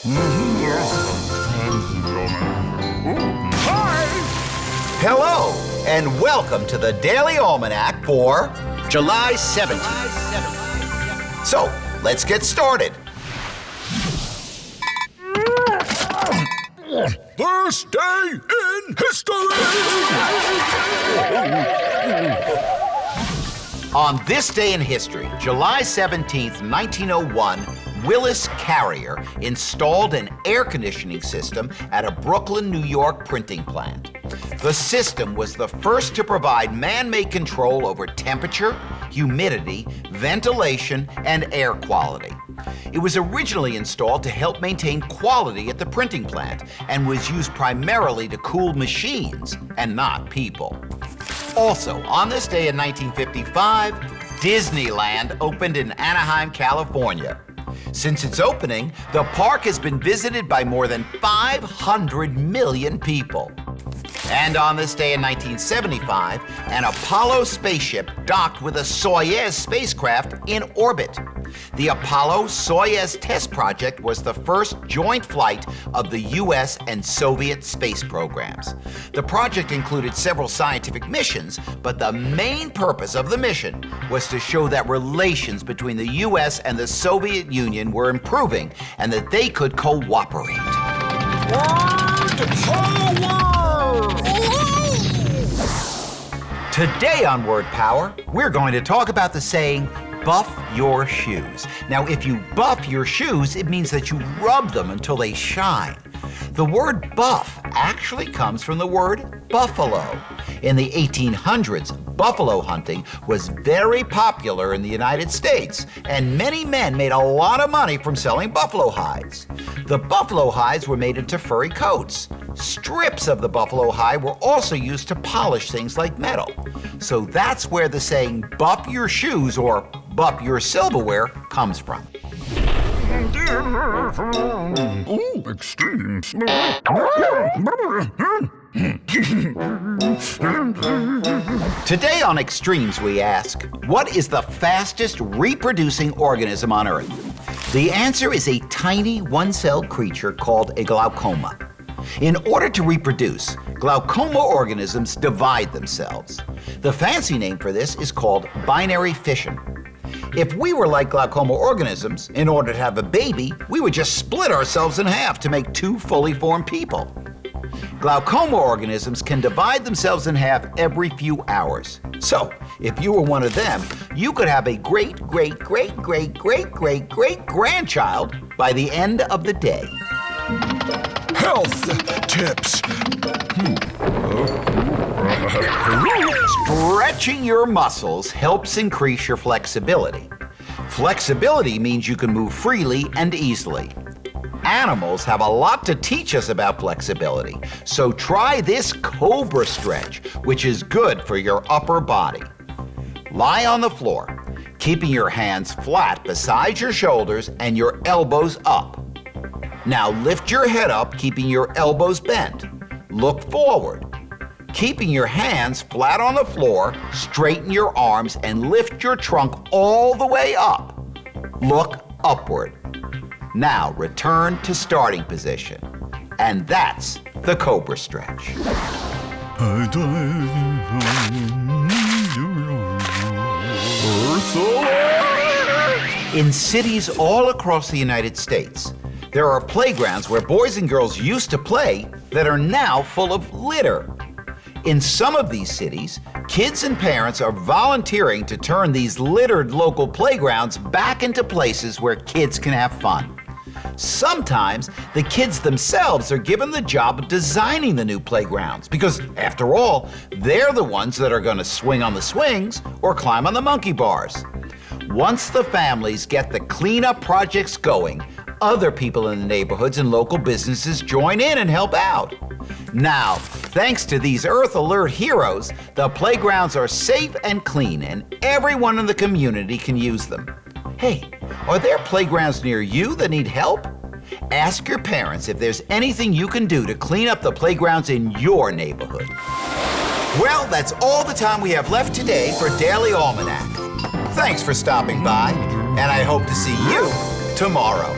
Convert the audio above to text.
Hi! Hello, and welcome to the Daily Almanac for July 17th. So, let's get started. First day in history! On this day in history, July 17th, 1901, Willis Carrier installed an air conditioning system at a Brooklyn, New York printing plant. The system was the first to provide man-made control over temperature, humidity, ventilation, and air quality. It was originally installed to help maintain quality at the printing plant and was used primarily to cool machines and not people. Also, on this day in 1955, Disneyland opened in Anaheim, California. Since its opening, the park has been visited by more than 500 million people. And on this day in 1975, an Apollo spaceship docked with a Soyuz spacecraft in orbit. The Apollo-Soyuz test project was the first joint flight of the US and Soviet space programs. The project included several scientific missions, but the main purpose of the mission was to show that relations between the US and the Soviet Union were improving and that they could cooperate. Today on Word Power, we're going to talk about the saying, buff your shoes. Now, if you buff your shoes, it means that you rub them until they shine. The word buff actually comes from the word buffalo. In the 1800s, buffalo hunting was very popular in the United States, and many men made a lot of money from selling buffalo hides. The buffalo hides were made into furry coats. Strips of the buffalo hide were also used to polish things like metal. So that's where the saying, buff your shoes or buff your silverware comes from. Ooh, extremes. Today on Extremes, we ask, what is the fastest reproducing organism on Earth? The answer is a tiny one-celled creature called a glaucoma. In order to reproduce, glaucoma organisms divide themselves. The fancy name for this is called binary fission. If we were like glaucoma organisms, in order to have a baby, we would just split ourselves in half to make two fully formed people. Glaucoma organisms can divide themselves in half every few hours. So, if you were one of them, you could have a great-great-great-great-great-great-great-grandchild by the end of the day. Health tips. Stretching your muscles helps increase your flexibility. Flexibility means you can move freely and easily. Animals have a lot to teach us about flexibility, so try this Cobra stretch, which is good for your upper body. Lie on the floor, keeping your hands flat beside your shoulders and your elbows up. Now lift your head up, keeping your elbows bent. Look forward. Keeping your hands flat on the floor, straighten your arms and lift your trunk all the way up. Look upward. Now return to starting position. And that's the Cobra stretch. In cities all across the United States, there are playgrounds where boys and girls used to play that are now full of litter. In some of these cities, kids and parents are volunteering to turn these littered local playgrounds back into places where kids can have fun. Sometimes the kids themselves are given the job of designing the new playgrounds because, after all, they're the ones that are going to swing on the swings or climb on the monkey bars. Once the families get the cleanup projects going, other people in the neighborhoods and local businesses join in and help out. Now, thanks to these Earth Alert heroes, the playgrounds are safe and clean and everyone in the community can use them. Hey, are there playgrounds near you that need help? Ask your parents if there's anything you can do to clean up the playgrounds in your neighborhood. Well, that's all the time we have left today for Daily Almanac. Thanks for stopping by, and I hope to see you tomorrow.